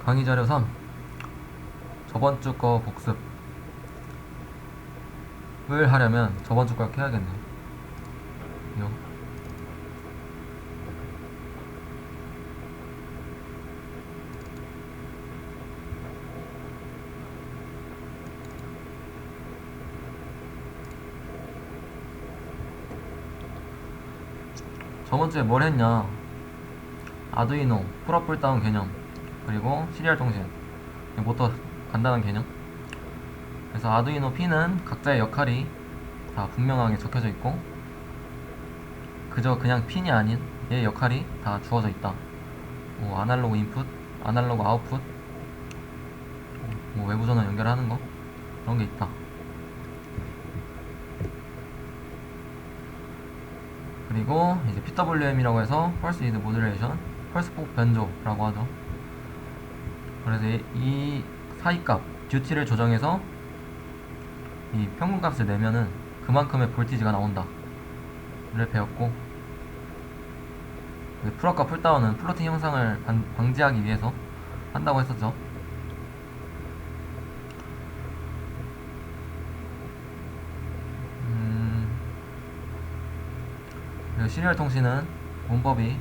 강의 자료 3. 저번 주 거 복습을 하려면 저번 주 걸 해야겠네. 요. 저번 주에 뭘 했냐? 아두이노, 풀업 풀다운 개념, 그리고 시리얼 통신, 모터 간단한 개념. 그래서 아두이노 P는 각자의 역할이 다 분명하게 적혀져 있고, 그저 그냥 핀이 아닌 얘의 역할이 다 주어져 있다. 뭐 아날로그 인풋, 아날로그 아웃풋, 뭐 외부 전원 연결하는 거, 그런 게 있다. 그리고 이제 PWM이라고 해서 Pulse Width Modulation, 펄스 폭 변조라고 하죠. 그래서 이 사이값 듀티를 조정해서 이 평균값을 내면은 그만큼의 볼티지가 나온다 를 배웠고, 풀업과 풀다운은 플로팅 형상을 방지하기 위해서 한다고 했었죠. 그리고 시리얼 통신은 문법이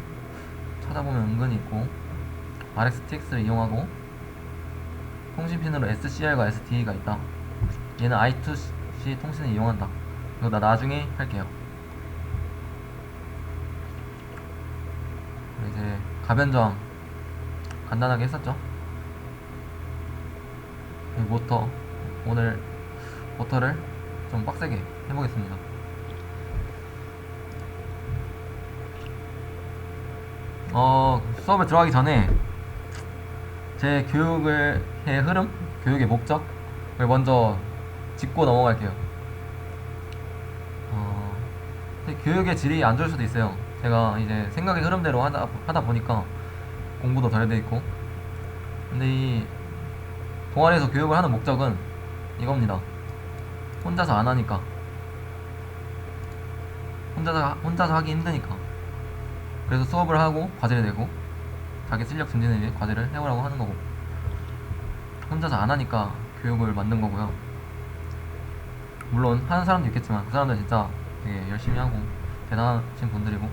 찾아보면 은근히 있고, RxTX를 이용하고 통신핀으로 SCR과 SDA가 있다. 얘는 I2C 통신을 이용한다. 이거 나 나중에 할게요. 이제 가변저항 간단하게 했었죠. 모터, 오늘 모터를 좀 빡세게 해보겠습니다. 수업에 들어가기 전에 제 교육의 흐름, 교육의 목적을 먼저 짚고 넘어갈게요. 교육의 질이 안 좋을 수도 있어요. 제가 이제 생각의 흐름대로 하다 보니까 공부도 덜 돼 있고. 근데 이 동아리에서 교육을 하는 목적은 이겁니다. 혼자서 안 하니까. 혼자서 하기 힘드니까. 그래서 수업을 하고 과제를 내고 자기 실력 증진을 위해 과제를 해오라고 하는 거고, 혼자서 안 하니까 교육을 만든 거고요. 물론 하는 사람도 있겠지만 그 사람들 진짜 되게 열심히 하고 대단하신 분들이고,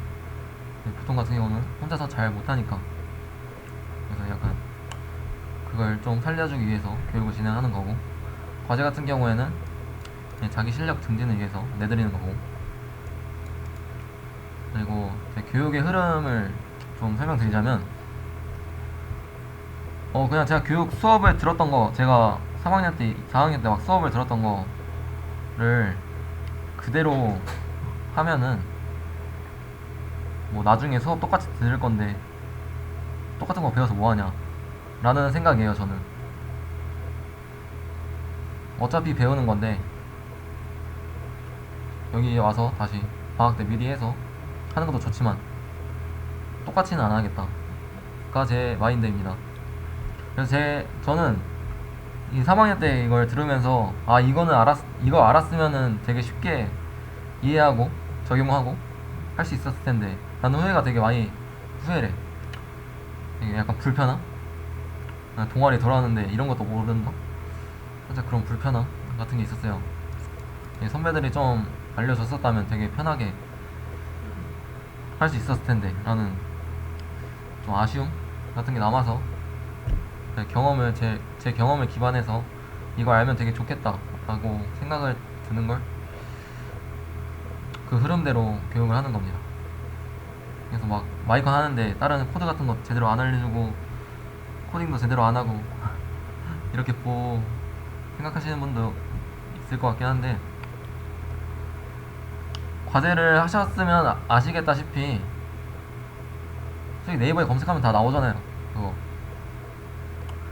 보통 같은 경우는 혼자서 잘 못하니까, 그래서 약간 그걸 좀 살려주기 위해서 교육을 진행하는 거고, 과제 같은 경우에는 자기 실력 증진을 위해서 내드리는 거고. 그리고 교육의 흐름을 좀 설명드리자면, 그냥 제가 교육 수업을 들었던 거, 제가 3학년 때 4학년 때 막 수업을 들었던 거를 그대로 하면은 뭐 나중에 수업 똑같이 들을 건데 똑같은 거 배워서 뭐하냐 라는 생각이에요. 저는 어차피 배우는 건데 여기 와서 다시 방학 때 미리 해서 하는 것도 좋지만 똑같이는 안 하겠다가 제 마인드입니다. 그래서 저는 이 3학년 때 이걸 들으면서, 이거 알았으면은 되게 쉽게 이해하고 적용하고 할 수 있었을 텐데 라는 후회가 되게 많이 후회래. 이게 약간 불편함? 동아리 돌아왔는데 이런 것도 모른다? 살짝 그런 불편함 같은 게 있었어요. 선배들이 좀 알려줬었다면 되게 편하게 할 수 있었을 텐데 라는 좀 아쉬움 같은 게 남아서, 제 경험을 기반해서 이걸 알면 되게 좋겠다 라고 생각을 드는 걸, 그 흐름대로 교육을 하는 겁니다. 그래서 막 마이컨 하는데 다른 코드 같은 거 제대로 안 알려주고 코딩도 제대로 안 하고 이렇게 생각하시는 분도 있을 것 같긴 한데, 과제를 하셨으면 아시겠다시피 솔직히 네이버에 검색하면 다 나오잖아요. 그거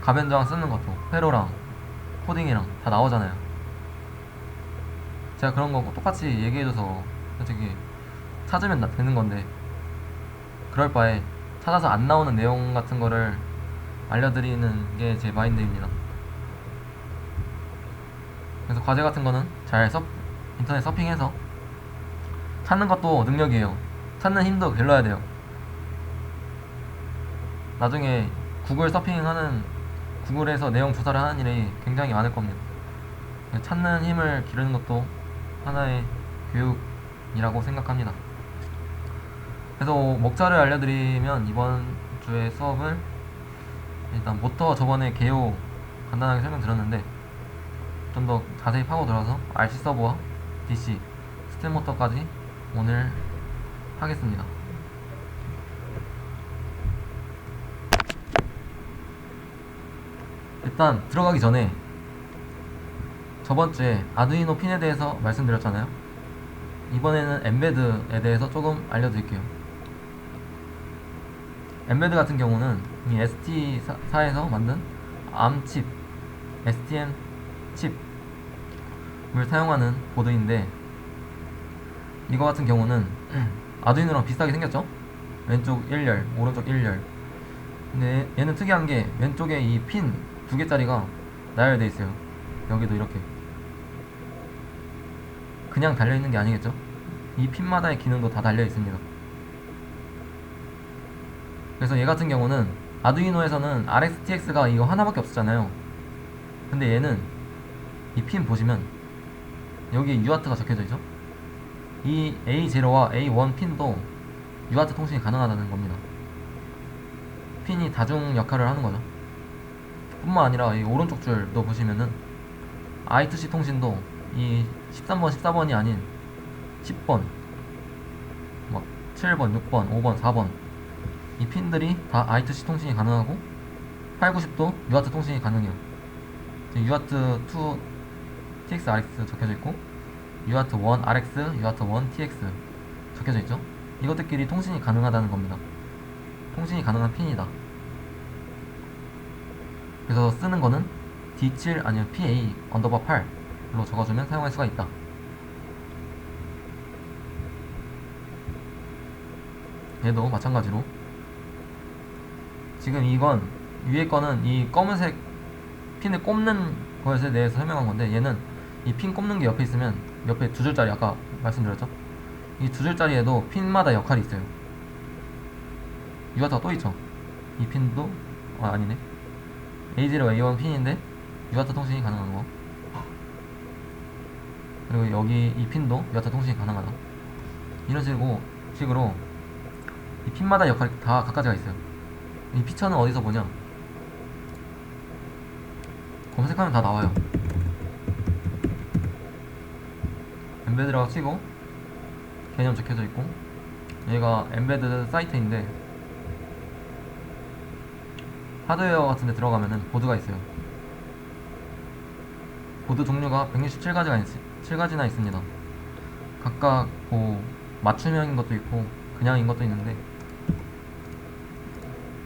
가변저항 쓰는 것도 회로랑 코딩이랑 다 나오잖아요. 제가 그런 거 똑같이 얘기해줘서 솔직히 찾으면 되는 건데, 그럴 바에 찾아서 안 나오는 내용 같은 거를 알려드리는 게 제 마인드입니다. 그래서 과제 같은 거는 인터넷 서핑해서 찾는 것도 능력이에요. 찾는 힘도 길러야 돼요. 나중에 구글 서핑하는 구글에서 내용 조사를 하는 일이 굉장히 많을 겁니다. 찾는 힘을 기르는 것도 하나의 교육이라고 생각합니다. 그래서 목차를 알려드리면 이번 주의 수업을 일단 모터 저번에 개요 간단하게 설명드렸는데 좀 더 자세히 파고 들어서 RC 서버와 DC 스텝 모터까지 오늘 하겠습니다. 일단 들어가기 전에 저번주에 아두이노 핀에 대해서 말씀드렸잖아요. 이번에는 엠베드에 대해서 조금 알려드릴게요. 엠베드 같은 경우는 이 ST사에서 만든 ARM 칩, STM 칩을 사용하는 보드인데 이거 같은 경우는 아두이노랑 비슷하게 생겼죠? 왼쪽 1열, 오른쪽 1열. 근데 얘는 특이한 게 왼쪽에 이 핀 두 개짜리가 나열되어 있어요. 여기도 이렇게 그냥 달려있는 게 아니겠죠? 이 핀마다의 기능도 다 달려 있습니다. 그래서 얘 같은 경우는 아두이노에서는 RxTX가 이거 하나밖에 없었잖아요. 근데 얘는 이 핀 보시면 여기에 UART가 적혀져 있죠? 이 A0와 A1 핀도 UART 통신이 가능하다는 겁니다. 핀이 다중 역할을 하는 거죠. 뿐만 아니라 이 오른쪽 줄도 보시면은 I2C 통신도 이 13번, 14번이 아닌 10번, 막 7번, 6번, 5번, 4번 이 핀들이 다 I2C 통신이 가능하고 8, 90도 UART 통신이 가능해요. UART2 TX RX 적혀져 있고 UART1 RX, UART1 TX 적혀져 있죠. 이것들끼리 통신이 가능하다는 겁니다. 통신이 가능한 핀이다. 그래서 쓰는 거는 D7 아니면 PA 언더바 8로 적어주면 사용할 수가 있다. 얘도 마찬가지로 지금 이건 위에 거는 이 검은색 핀을 꼽는 것에 대해서 설명한 건데 얘는 이 핀 꼽는 게 옆에 있으면 옆에 두 줄짜리 아까 말씀드렸죠? 이 두 줄짜리에도 핀마다 역할이 있어요. UART가 또 있죠? 이 핀도 아니네. A0, A1 핀인데 UART 통신이 가능한 거. 그리고 여기 이 핀도 UART 통신이 가능하다. 이런 식으로 이 핀마다 역할이 다 각가지가 있어요. 이 피처는 어디서 보냐? 검색하면 다 나와요. 엠베드라고 치고 개념 적혀져 있고 얘가 엠베드 사이트인데 하드웨어 같은 데 들어가면은 보드가 있어요. 보드 종류가 167가지나 있습니다. 각각 뭐 맞춤형인 것도 있고 그냥인 것도 있는데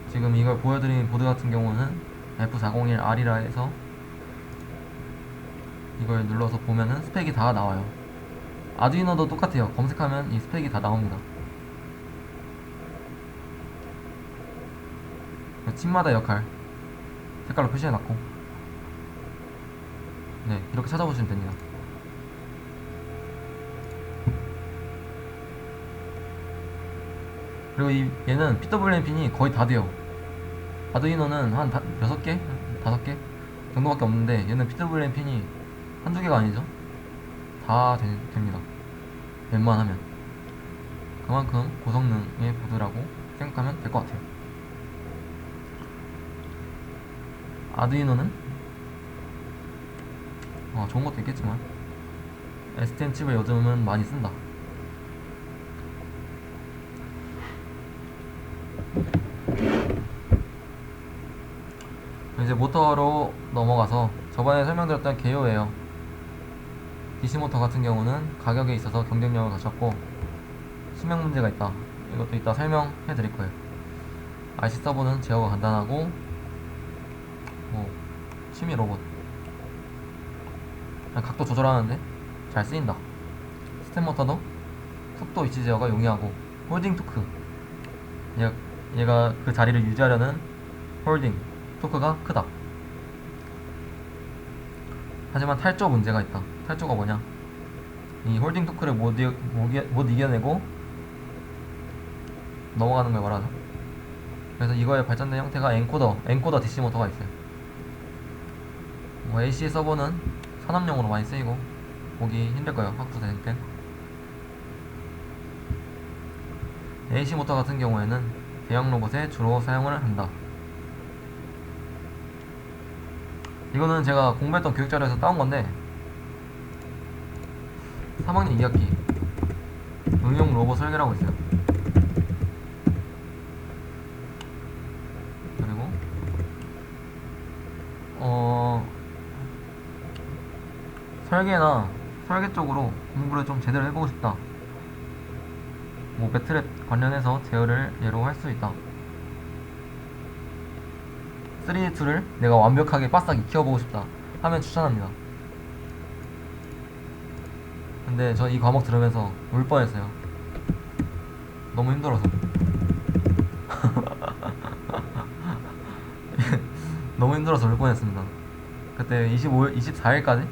지금 이걸 보여드린 보드 같은 경우는 F401R이라 해서 이걸 눌러서 보면은 스펙이 다 나와요. 아두이노도 똑같아요. 검색하면 이 스펙이 다 나옵니다. 칩마다 역할 색깔로 표시해놨고 네 이렇게 찾아보시면 됩니다. 그리고 얘는 PWM 핀이 거의 다 돼요. 아두이노는 한 6개? 5개? 정도밖에 없는데 얘는 PWM 핀이 한두 개가 아니죠. 다 됩니다. 웬만하면 그만큼 고성능의 보드라고 생각하면 될 것 같아요. 아두이노는 좋은 것도 있겠지만 STM 칩을 요즘은 많이 쓴다. 이제 모터로 넘어가서 저번에 설명드렸던 개요예요. DC 모터 같은 경우는 가격에 있어서 경쟁력을 갖췄고 수명 문제가 있다. 이것도 이따 설명해 드릴 거예요. RC 서버는 제어가 간단하고 취미 로봇 각도 조절하는데 잘 쓰인다. 스텝 모터도 속도 위치 제어가 용이하고 홀딩 토크 얘가 그 자리를 유지하려는 홀딩 토크가 크다. 하지만 탈조 문제가 있다. 탈조가 뭐냐? 이 홀딩 토크를 못 이겨내고 넘어가는 걸 말하죠. 그래서 이거에 발전된 형태가 엔코더 DC 모터가 있어요. 뭐 AC 서버는 산업용으로 많이 쓰이고 보기 힘들 거예요. 학부 대행 때. AC 모터 같은 경우에는 대형 로봇에 주로 사용을 한다. 이거는 제가 공부했던 교육자료에서 따온 건데 3학년 2학기 응용 로봇 설계라고 있어요. 그리고 설계 쪽으로 공부를 좀 제대로 해보고 싶다. 뭐 배틀앱 관련해서 제어를 예로 할 수 있다. 3D2를 내가 완벽하게 빠싹 익혀보고 싶다 하면 추천합니다. 근데 저 이 과목 들으면서 울 뻔했어요. 너무 힘들어서. 너무 힘들어서 울 뻔했습니다. 그때 25일, 24일까지?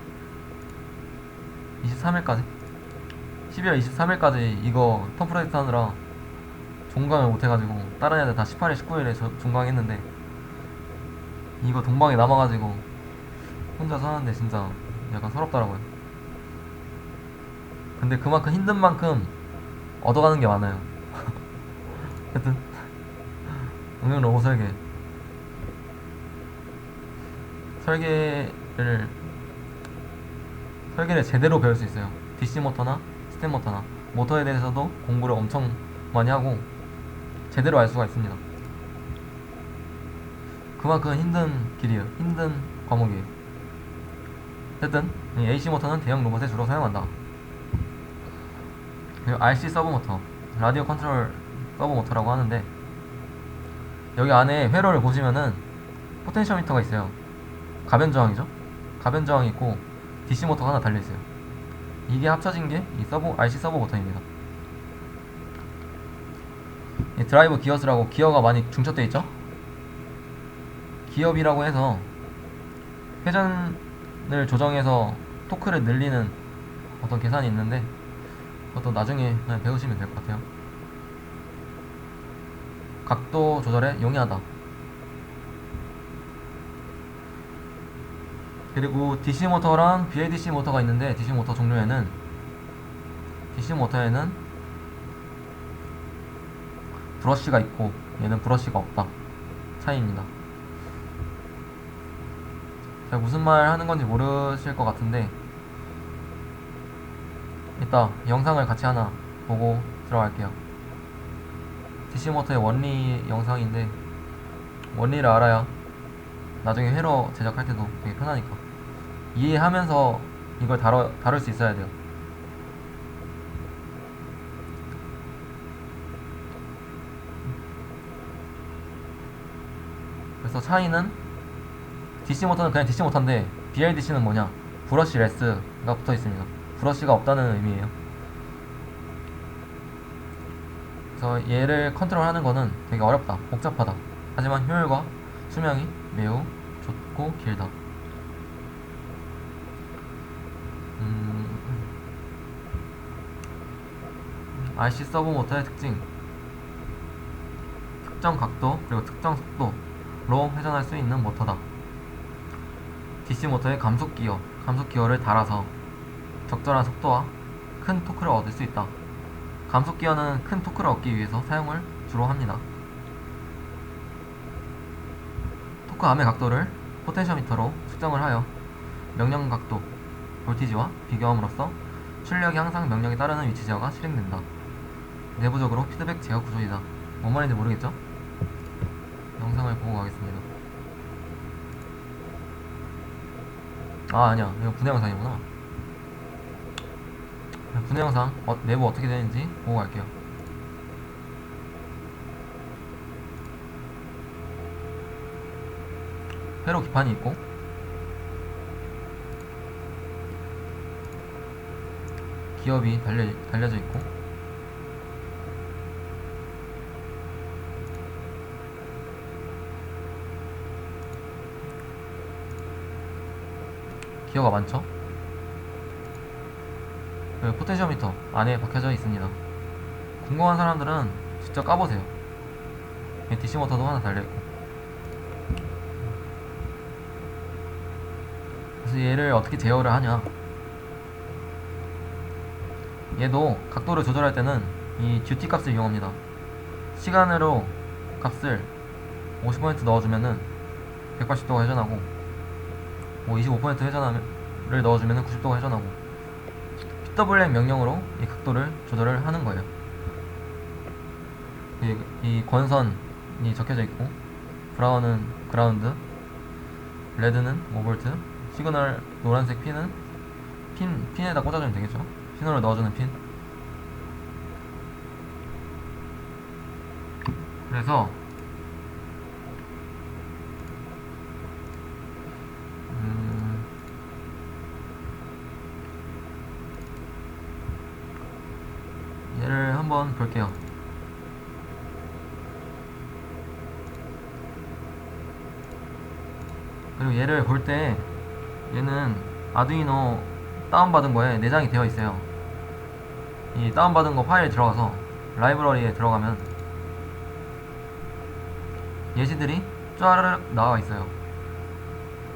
23일까지? 12월 23일까지 이거 텀프레이트 하느라 종강을 못해가지고 다른 애들 다 18일, 19일에 종강했는데 이거 동방에 남아가지고 혼자 사는데 진짜 약간 서럽더라고요. 근데 그만큼 힘든 만큼 얻어가는 게 많아요. 하여튼 응용 로봇 설계를 제대로 배울 수 있어요. DC 모터나 스텝 모터나 모터에 대해서도 공부를 엄청 많이 하고 제대로 알 수가 있습니다. 그만큼 힘든 길이에요. 힘든 과목이에요. 어쨌든 AC 모터는 대형 로봇에 주로 사용한다. 그리고 RC 서브 모터, 라디오 컨트롤 서브 모터라고 하는데 여기 안에 회로를 보시면은 포텐셜 미터가 있어요. 가변 저항이죠. 가변 저항이 있고 DC 모터가 하나 달려있어요. 이게 합쳐진 게 이 RC 서브 모터입니다. 이 드라이브 기어스라고 기어가 많이 중첩되어 있죠. 기업이라고 해서 회전을 조정해서 토크를 늘리는 어떤 계산이 있는데 그것도 나중에 그냥 배우시면 될 것 같아요. 각도 조절에 용이하다. 그리고 DC 모터랑 BLDC 모터가 있는데 DC 모터에는 브러쉬가 있고 얘는 브러쉬가 없다. 차이입니다. 제가 무슨 말 하는 건지 모르실 것 같은데 이따 영상을 같이 하나 보고 들어갈게요. DC 모터의 원리 영상인데 원리를 알아야 나중에 회로 제작할 때도 되게 편하니까 이해하면서 이걸 다룰 수 있어야 돼요. 그래서 차이는 DC 모터는 그냥 DC 모터인데 BLDC는 뭐냐? 브러쉬 레스가 붙어 있습니다. 브러쉬가 없다는 의미예요. 그래서 얘를 컨트롤하는 거는 되게 어렵다, 복잡하다. 하지만 효율과 수명이 매우 좋고 길다. RC 서브 모터의 특징: 특정 각도 그리고 특정 속도로 회전할 수 있는 모터다. DC 모터의 감속 기어를 달아서 적절한 속도와 큰 토크를 얻을 수 있다. 감속 기어는 큰 토크를 얻기 위해서 사용을 주로 합니다. 토크 암의 각도를 포텐셔미터로 측정을 하여 명령 각도, 볼티지와 비교함으로써 출력이 항상 명령에 따르는 위치 제어가 실행된다. 내부적으로 피드백 제어 구조이다. 뭔 말인지 모르겠죠? 영상을 보고 가겠습니다. 아니야, 이거 분해 영상이구나. 분해 영상 내부 어떻게 되는지 보고 갈게요. 회로 기판이 있고 기업이 달려져 있고 기어가 많죠? 그리고 포텐셔미터 안에 박혀져 있습니다. 궁금한 사람들은 직접 까보세요. DC 모터도 하나 달려있고 그래서 얘를 어떻게 제어를 하냐, 얘도 각도를 조절할 때는 이 듀티 값을 이용합니다. 시간으로 값을 50% 넣어주면은 180도가 회전하고, 뭐 25% 회전을 넣어주면은 90도가 회전하고, PWM 명령으로 이 각도를 조절을 하는 거예요. 이 권선이 적혀져 있고, 브라운은 그라운드, 레드는 5V, 시그널 노란색 핀은 핀에다 꽂아주면 되겠죠. 신호를 넣어주는 핀. 그래서 얘를 한번 볼게요. 그리고 얘를 볼 때 얘는 아두이노 다운받은 거에 내장이 되어 있어요. 이 다운받은 거 파일 들어가서 라이브러리에 들어가면 예시들이 쫘르륵 나와 있어요.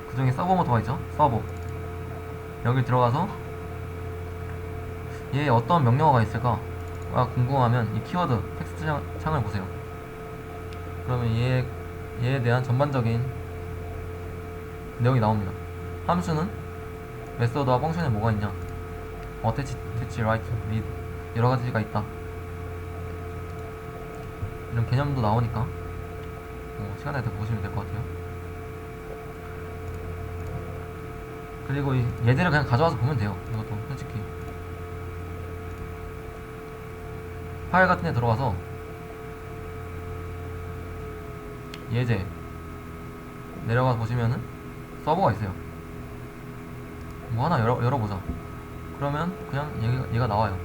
그 중에 서버 모터가 있죠. 서버. 여기 들어가서 얘 어떤 명령어가 있을까 궁금하면 이 키워드 텍스트 창을 보세요. 그러면 얘에 대한 전반적인 내용이 나옵니다. 함수는 메서드와 펑션에 뭐가 있냐, attach, write, read, 여러 가지가 있다. 이런 개념도 나오니까 시간 날 때 보시면 될 것 같아요. 그리고 얘들을 그냥 가져와서 보면 돼요. 이것도 솔직히 파일 같은 데 들어가서 예제 내려가서 보시면은 서버가 있어요. 뭐 하나 열어보자. 그러면 그냥 얘가 나와요.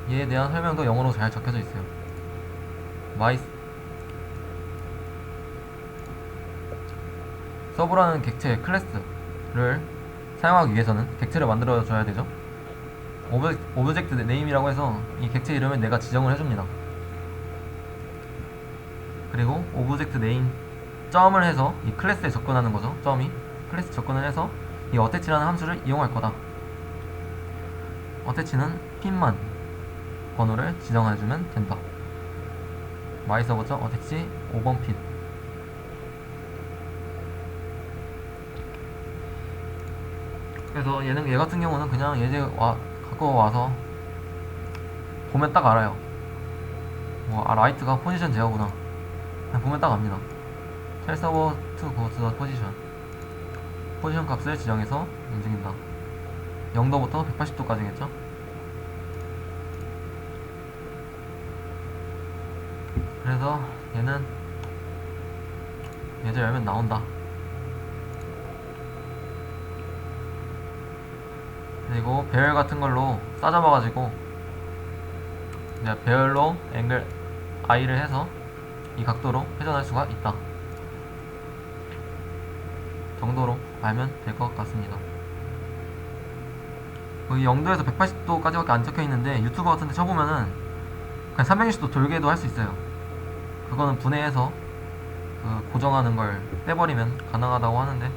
얘에 대한 설명도 영어로 잘 적혀져 있어요. 서버라는 객체 클래스를 사용하기 위해서는 객체를 만들어줘야 되죠. 오브젝트 네임이라고 해서 이 객체 이름을 내가 지정을 해줍니다. 그리고 오브젝트 네임 점을 해서 이 클래스에 접근하는 거죠. 점이 클래스 접근을 해서 이 어태치라는 함수를 이용할 거다. 어태치는 핀만 번호를 지정해주면 된다. 마이서버죠. 어태치 5번 핀. 그래서 얘 같은 경우는 그냥 예제 갖고 와서 보면 딱 알아요. 라이트가 포지션 제어구나. 그냥 보면 딱 압니다. 텔 서버 투 고스 포지션 값을 지정해서 움직인다. 0도부터 180도까지겠죠. 그래서 얘는 예제 열면 나온다. 그리고 배열 같은 걸로 싸잡아가지고 배열로 앵글 I를 해서 이 각도로 회전할 수가 있다 정도로 알면 될 것 같습니다. 0도에서 180도까지밖에 안 적혀 있는데 유튜브 같은 데 쳐보면은 그냥 360도 돌게도 할 수 있어요. 그거는 분해해서 고정하는 걸 떼버리면 가능하다고 하는데,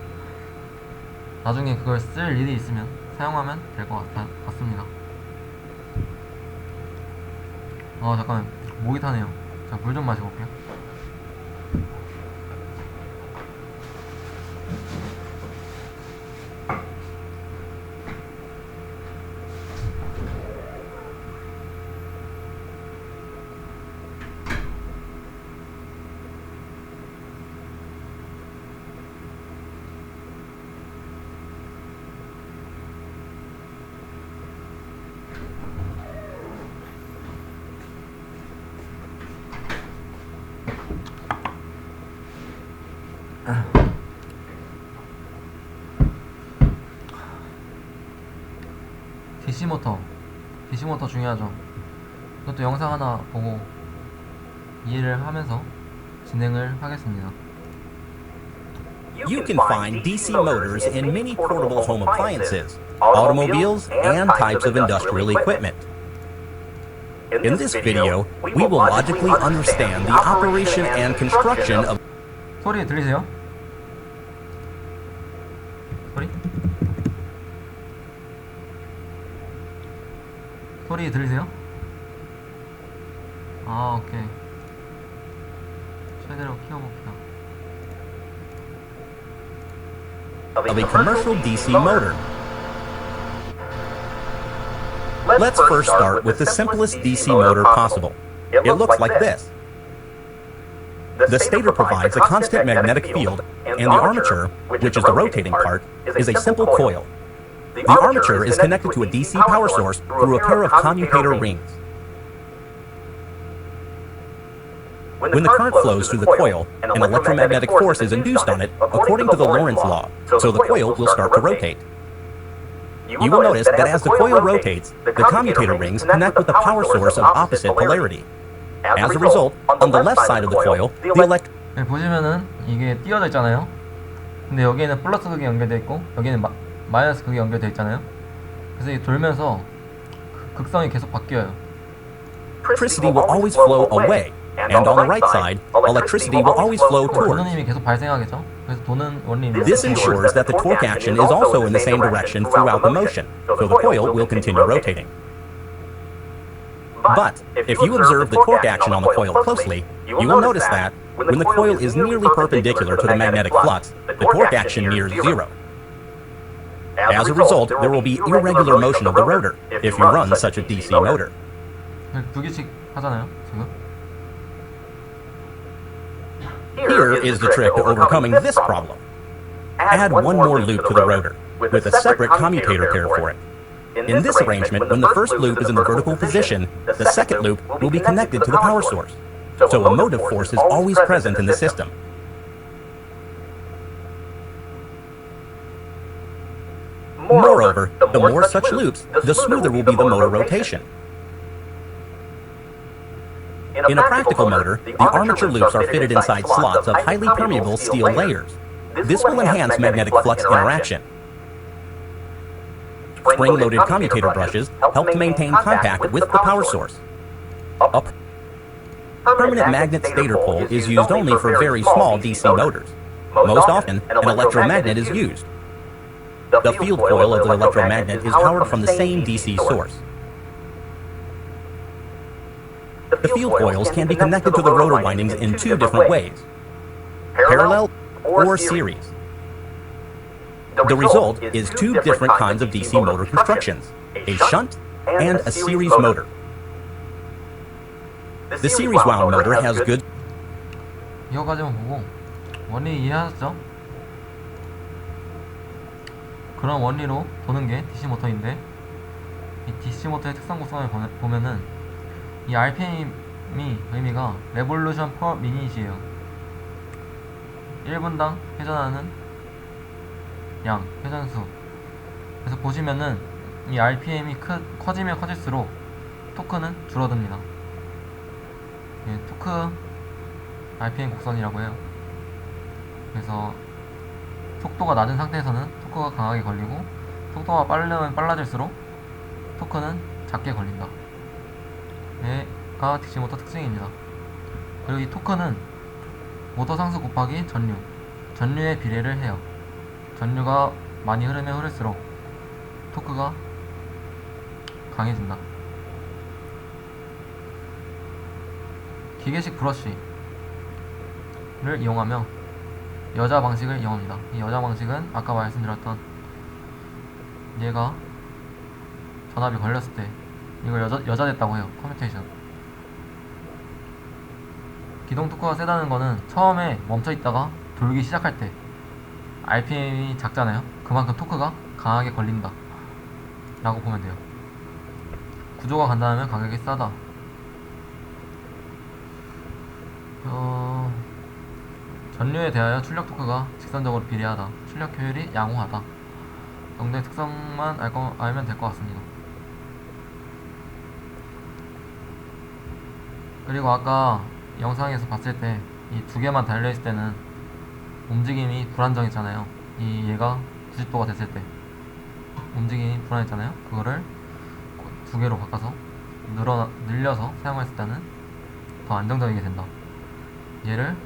나중에 그걸 쓸 일이 있으면 사용하면 될 것 같습니다. 잠깐 목이 타네요. 자, 물 좀 마시고 올게요. DC모터 중요하죠. 이것도 영상 하나 보고 이해를 하면서 진행을 하겠습니다. You can find DC motors in many portable home appliances, automobiles, and types of industrial equipment. In this video, we will logically understand the operation and construction of. 소리 들리세요? 소리 들리세요? 아, 오케이. 최대로 키워볼게요. of a commercial DC motor. Let's first start with the simplest DC motor possible. It looks like this. The stator provides a constant magnetic field, and the armature, which is the rotating part, is a simple coil. The armature is connected to a DC power source through a pair of commutator rings. When the current flows through the coil, an electromagnetic force is induced on it according to the Lorentz law, so the coil will start to rotate. You will notice that as the coil rotates, the commutator rings connect with the power source of opposite polarity. As a result, on the left side of the coil, the 네, 보시면은 이게 띄어져 있잖아요. 근데 여기에는 플러스 극이 연결되어 있고 여기는 마이너스 극이 연결되어 있잖아요. 그래서 이게 돌면서 극성이 계속 바뀌어요. electricity will always flow away, and on the right side, electricity will always flow towards. 도는 힘이 계속 발생하겠죠. 그래서 도는 원리입니다. This ensures that the torque action is also in the same direction throughout the motion, so the coil will continue rotating. But if you observe the torque action on the coil closely, you will notice that when the coil is nearly perpendicular to the magnetic flux, the torque action nears zero. As a result, there will be irregular motion of the rotor if you run such a DC motor. 두 개씩 하잖아요, 지금. Here is the trick to overcoming this problem. Add one more loop to the rotor, with a separate commutator pair for it. In this arrangement, when the first loop is in the vertical position, the second loop will be connected to the power source, so a motive force is always present in the system. Moreover, the more such loops, the smoother will be the motor rotation. In a practical motor, the armature loops are fitted inside slots of highly permeable steel layers. This will enhance magnetic flux interaction. Spring-loaded commutator brushes help to maintain contact with the power source. A permanent magnet stator pole is used only for very small DC motors. Most often, an electromagnet is used. The field coil of the electromagnet is powered from the same DC source. The field coils can be connected to the rotor windings in two different ways: parallel or series. The result is two different kinds of DC motor constructions: a shunt and a series motor. The series wound motor has good 이거까지만 보고 원리 이해하셨죠? 그런 원리로 도는 게 DC 모터인데, 이 DC 모터의 특성 구성을 보면은 이 RPM이 의미가 레볼루션 퍼 미닛이에요. 1분당 회전하는 양, 회전수. 그래서 보시면은 이 RPM이 커지면 커질수록 토크는 줄어듭니다. 예, 토크 RPM 곡선이라고 해요. 그래서 속도가 낮은 상태에서는 토크가 강하게 걸리고, 속도가 빠르면 빨라질수록 토크는 작게 걸린다. 얘가 DC모터 특징입니다. 그리고 이 토크는 모터 상수 곱하기 전류의 비례를 해요. 전류가 많이 흐르면 흐를수록 토크가 강해진다. 기계식 브러쉬를 이용하며 여자 방식을 이용합니다. 이 여자 방식은 아까 말씀드렸던 얘가 전압이 걸렸을 때 이걸 여자 됐다고 해요. 커뮤테이션. 기동 토크가 세다는 거는 처음에 멈춰 있다가 돌기 시작할 때 RPM이 작잖아요. 그만큼 토크가 강하게 걸린다 라고 보면 돼요. 구조가 간단하면 가격이 싸다. 전류에 대하여 출력 토크가 직선적으로 비례하다. 출력 효율이 양호하다. 정도의 특성만 알면 될 것 같습니다. 그리고 아까 영상에서 봤을 때 이 두 개만 달려있을 때는 움직임이 불안정했잖아요. 얘가 90도가 됐을 때 움직임이 불안했잖아요. 그거를 두 개로 바꿔서 늘려서 사용했을 때는 더 안정적이게 된다. 얘를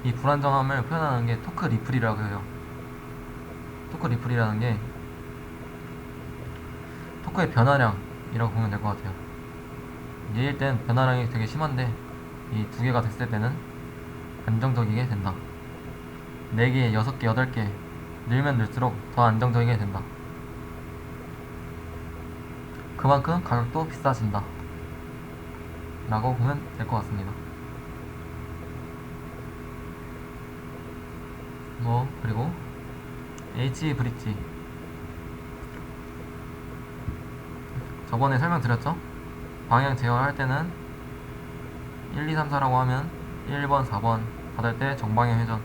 이 불안정함을 표현하는 게 토크 리플이라고 해요. 토크 리플이라는 게 토크의 변화량이라고 보면 될 것 같아요. 얘일 땐 변화량이 되게 심한데 이 두 개가 됐을 때는 안정적이게 된다. 4개, 6개, 8개 늘면 늘수록 더 안정적이게 된다. 그만큼 가격도 비싸진다 라고 보면 될 것 같습니다. 그리고 H 브릿지 저번에 설명드렸죠? 방향 제어할 때는 1, 2, 3, 4라고 하면 1번, 4번 닫을 때 정방향 회전,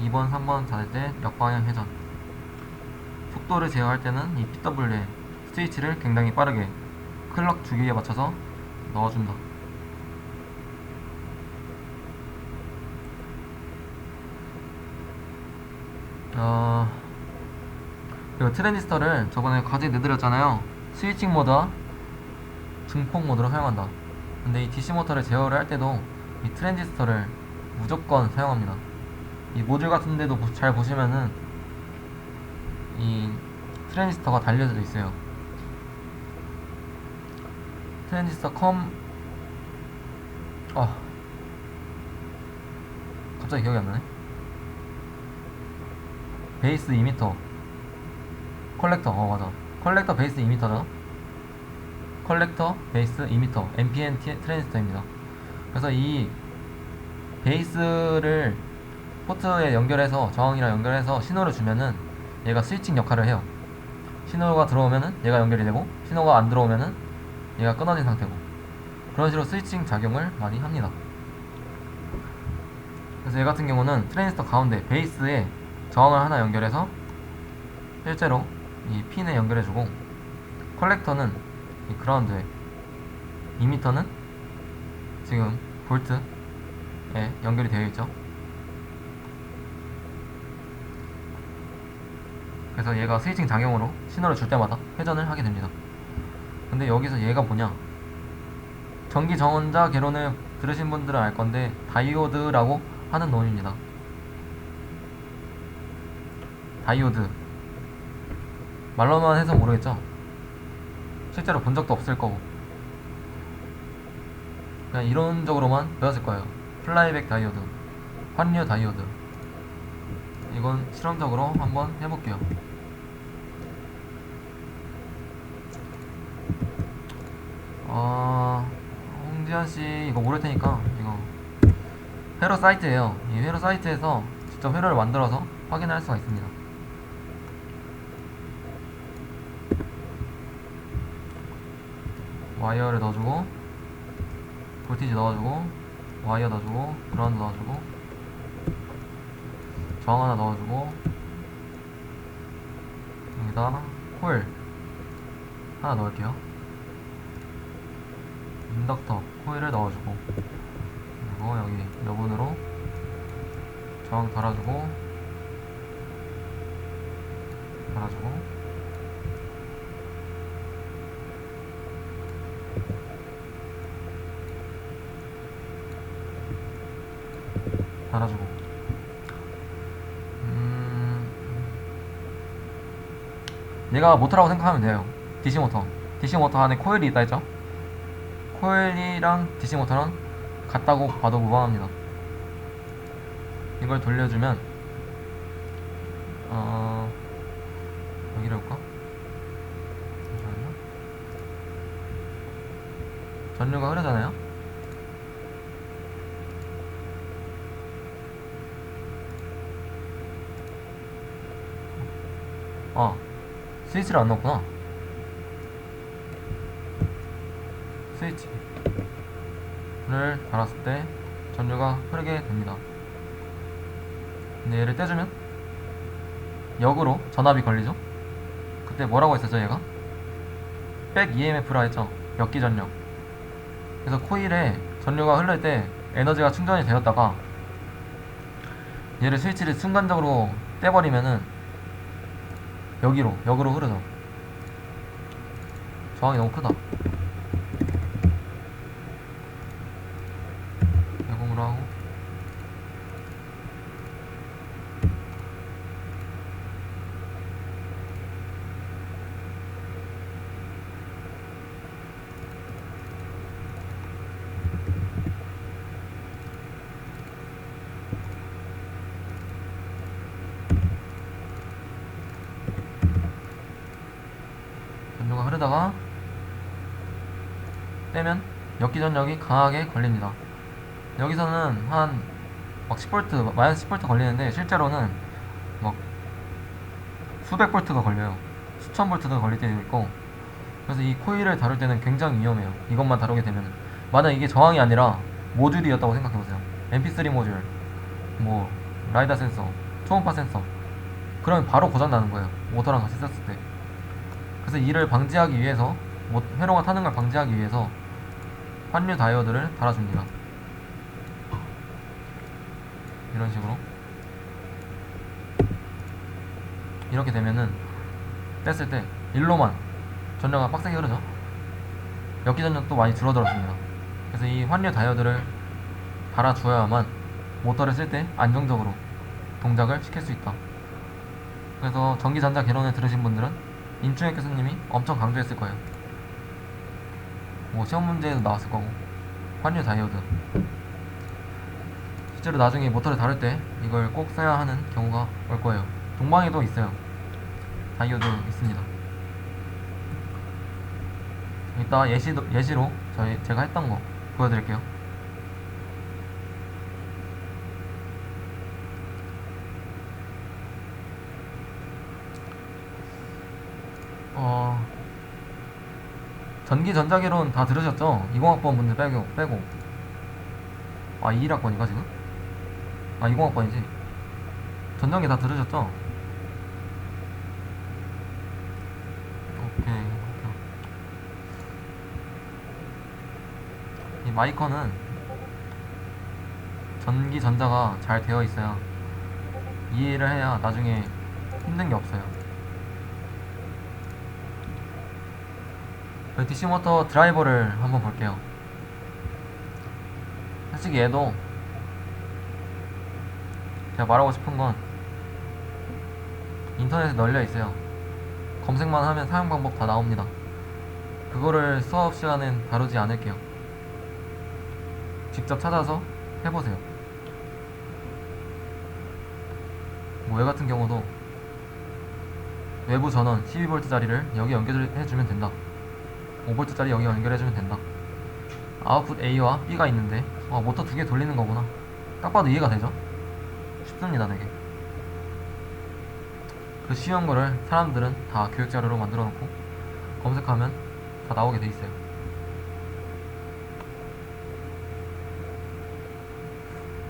2번, 3번 닫을 때 역방향 회전. 속도를 제어할 때는 이 PW에 스위치를 굉장히 빠르게 클럭 주기에 맞춰서 넣어준다. 그리고 트랜지스터를 저번에 과제 내드렸잖아요. 스위칭 모드와 증폭 모드로 사용한다. 근데 이 DC 모터를 제어를 할 때도 이 트랜지스터를 무조건 사용합니다. 이 모듈 같은 데도 잘 보시면은 이 트랜지스터가 달려져 있어요. 트랜지스터 갑자기 기억이 안 나네. 베이스 2m 컬렉터, 맞아. 컬렉터 베이스 2m죠. 컬렉터 베이스 2m NPN 트랜지스터입니다. 그래서 이 베이스를 포트에 연결해서 저항이랑 연결해서 신호를 주면은 얘가 스위칭 역할을 해요. 신호가 들어오면은 얘가 연결이 되고 신호가 안 들어오면은 얘가 끊어진 상태고, 그런 식으로 스위칭 작용을 많이 합니다. 그래서 얘 같은 경우는 트랜지스터 가운데 베이스에 저항을 하나 연결해서 실제로 이 핀에 연결해주고, 컬렉터는 이 그라운드에, 2m는 지금 볼트에 연결이 되어 있죠. 그래서 얘가 스위칭 작용으로 신호를 줄 때마다 회전을 하게 됩니다. 근데 여기서 얘가 뭐냐, 전기 정원자 개론을 들으신 분들은 알 건데 다이오드라고 하는 놈입니다. 다이오드 말로만 해서 모르겠죠? 실제로 본 적도 없을 거고 그냥 이론적으로만 배웠을 거예요. 플라이백 다이오드, 환류 다이오드. 이건 실험적으로 한번 해볼게요. 홍지현씨 이거 모를 테니까 이거 회로 사이트에요. 이 회로 사이트에서 직접 회로를 만들어서 확인할 수가 있습니다. 와이어를 넣어주고, 볼티지 넣어주고, 와이어 넣어주고, 그라운드 넣어주고, 저항 하나 넣어주고, 여기다 코일 하나 넣을게요. 인덕터 코일을 넣어주고, 그리고 여기 여분으로 저항 달아주고, 달아주고. 얘가 모터라고 생각하면 돼요. DC 모터. DC 모터 안에 코일이 있다 했죠? 코일이랑 DC 모터는 같다고 봐도 무방합니다. 이걸 돌려주면 여기를 볼까? 잠시만요. 전류가 흐르잖아요. 스위치를 안 넣었구나. 스위치를 달았을 때 전류가 흐르게 됩니다. 근데 얘를 떼주면 역으로 전압이 걸리죠. 그때 뭐라고 했었죠? 얘가 백 EMF라 했죠. 역기 전력. 그래서 코일에 전류가 흐를 때 에너지가 충전이 되었다가 얘를 스위치를 순간적으로 떼버리면은 역으로 흐르죠. 저항이 너무 크다. 대공으로 하고 흐르다가 떼면 역기전력이 강하게 걸립니다. 여기서는 한 막 10V, 마이너스 10V 걸리는데 실제로는 막 수백 볼트가 걸려요. 수천 볼트가 걸릴 때도 있고. 그래서 이 코일을 다룰 때는 굉장히 위험해요. 이것만 다루게 되면. 만약 이게 저항이 아니라 모듈이었다고 생각해보세요. MP3 모듈, 뭐 라이다 센서, 초음파 센서, 그러면 바로 고장나는 거예요. 모터랑 같이 썼을 때. 그래서 이를 방지하기 위해서, 회로가 타는 걸 방지하기 위해서 환류 다이오드를 달아줍니다. 이런 식으로. 이렇게 되면은 뗐을 때 일로만 전력가 빡세게 흐르죠. 역기 전력도 많이 줄어들었습니다. 그래서 이 환류 다이오드를 달아주어야만 모터를 쓸 때 안정적으로 동작을 시킬 수 있다. 그래서 전기전자 개론을 들으신 분들은 임충혁 교수님이 엄청 강조했을 거예요. 뭐 시험 문제에도 나왔을 거고. 환류 다이오드 실제로 나중에 모터를 다룰 때 이걸 꼭 써야 하는 경우가 올 거예요. 동방에도 있어요. 다이오드 있습니다. 이따 예시로 제가 했던 거 보여드릴게요. 전기 전자기론 다 들으셨죠? 20학번 분들 빼고. 아, 21학번인가 지금? 아, 20학번이지. 전전기 다 들으셨죠? 오케이. 이 마이커는 전기 전자가 잘 되어 있어야 이해를 해야 나중에 힘든 게 없어요. DC 모터 드라이버를 한번 볼게요. 솔직히 얘도 제가 말하고 싶은 건 인터넷에 널려 있어요. 검색만 하면 사용 방법 다 나옵니다. 그거를 수업 시간엔 다루지 않을게요. 직접 찾아서 해보세요. 뭐 얘 같은 경우도 외부 전원 12V짜리를 여기 연결해주면 된다. 5V짜리 여기 연결해주면 된다. 아웃풋 A와 B가 있는데 모터 두 개 돌리는 거구나. 딱 봐도 이해가 되죠? 쉽습니다 되게. 그 쉬운 거를 사람들은 다 교육자료로 만들어 놓고 검색하면 다 나오게 돼 있어요.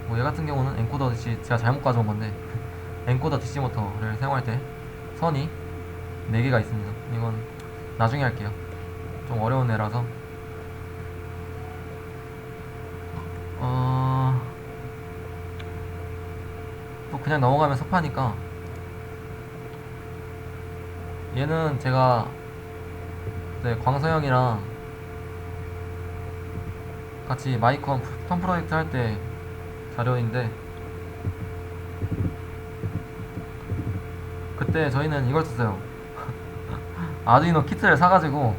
뭐 얘 같은 경우는 엔코더 DC 제가 잘못 가져온 건데 엔코더 DC 모터를 사용할 때 선이 4개가 있습니다. 이건 나중에 할게요. 좀 어려운 애라서. 또 그냥 넘어가면 섭하니까 얘는 제가 그때 광서형이랑 같이 마이콘 턴 프로젝트 할 때 자료인데, 그때 저희는 이걸 썼어요. 아두이노 키트를 사가지고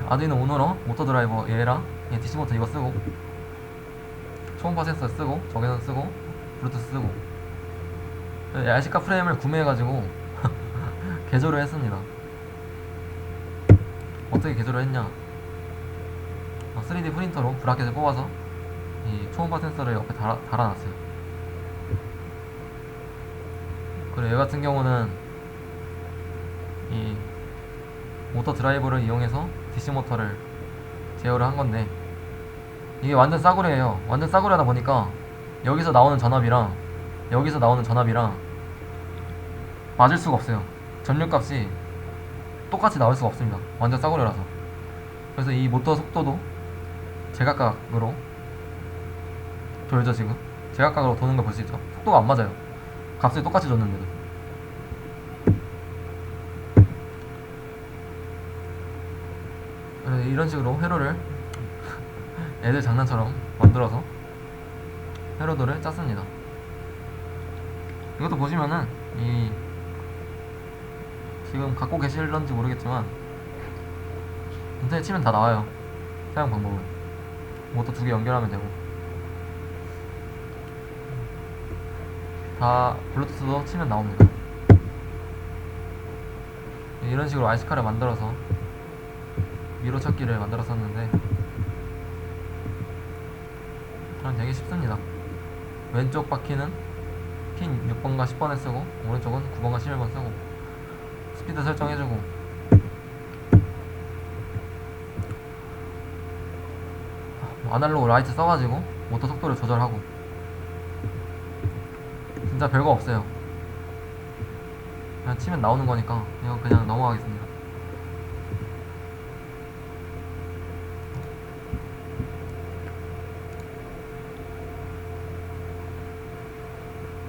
아두이노 우노로 모터 드라이버 얘랑 DC 모터 이거 쓰고 초음파 센서 쓰고 적외선 쓰고 블루투스 쓰고 RC카 프레임을 구매해가지고 개조를 했습니다. 어떻게 개조를 했냐, 3D 프린터로 브라켓을 뽑아서 이 초음파 센서를 옆에 달아놨어요. 그리고 얘 같은 경우는 이 모터 드라이버를 이용해서 DC 모터를 제어를 한 건데, 이게 완전 싸구려예요. 완전 싸구려다 보니까 여기서 나오는 전압이랑 여기서 나오는 전압이랑 맞을 수가 없어요. 전류값이 똑같이 나올 수가 없습니다. 완전 싸구려라서. 그래서 이 모터 속도도 제각각으로 돌죠. 지금 제각각으로 도는 걸 볼 수 있죠. 속도가 안 맞아요. 값을 똑같이 줬는데도. 이런 식으로 회로를 애들 장난처럼 만들어서 회로도를 짰습니다. 이것도 보시면은 이 지금 갖고 계실런지 모르겠지만 인터넷 치면 다 나와요. 사용 방법은 모터 2개 연결하면 되고, 다 블루투스도 치면 나옵니다. 이런 식으로 RC카를 만들어서 미로 찾기를 만들었었는데 그냥 되게 쉽습니다. 왼쪽 바퀴는 핀 6번과 10번에 쓰고 오른쪽은 9번과 11번 쓰고 스피드 설정해주고 아날로그 라이트 써가지고 모터 속도를 조절하고 진짜 별거 없어요. 그냥 치면 나오는 거니까 이거 그냥 넘어가겠습니다.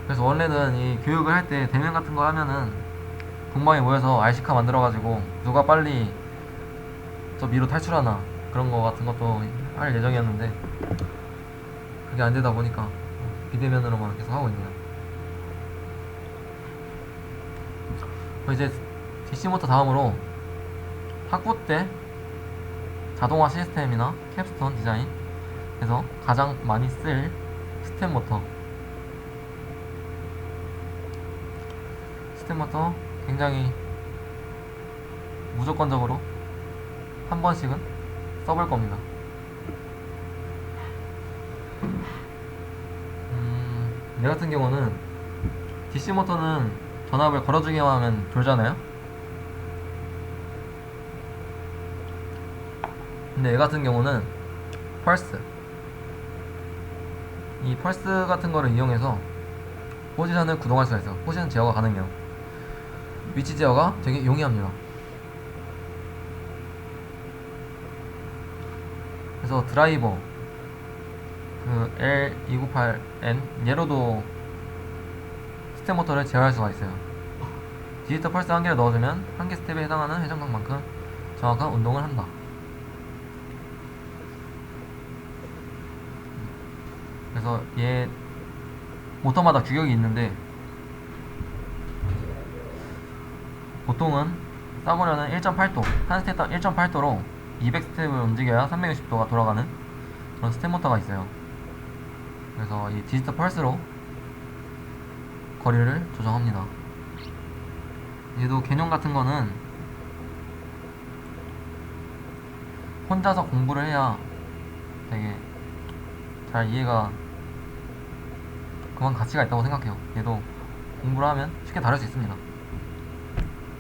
그래서 원래는 이 교육을 할 때 대면 같은 거 하면은 동방에 모여서 RC카 만들어가지고 누가 빨리 저 미로 탈출하나 그런 거 같은 것도 할 예정이었는데 그게 안 되다 보니까 비대면으로만 계속 하고 있네요. 이제 DC모터 다음으로 학부 때 자동화 시스템이나 캡스톤 디자인에서 가장 많이 쓸 스텝모터 굉장히 무조건적으로 한 번씩은 써볼 겁니다. 내 같은 경우는 DC 모터는 전압을 걸어주기만 하면 돌잖아요. 근데 얘 같은 경우는 이 펄스 같은 거를 이용해서 포지션을 구동할 수가 있어요. 포지션 제어가 가능해요. 위치 제어가 되게 용이합니다. 그래서 드라이버 그 L298N 얘로도 스텝 모터를 제어할 수가 있어요. 디지털 펄스 한 개를 넣어주면 한 개 스텝에 해당하는 회전각만큼 정확한 운동을 한다. 그래서 얘 모터마다 규격이 있는데 보통은 싸구려는 1.8도 한 스텝당 1.8도로 200스텝을 움직여야 360도가 돌아가는 그런 스텝 모터가 있어요. 그래서 이 디지털 펄스로 거리를 조정합니다. 얘도 개념 같은 거는 혼자서 공부를 해야 되게 잘 이해가 그만 가치가 있다고 생각해요. 얘도 공부를 하면 쉽게 다룰 수 있습니다.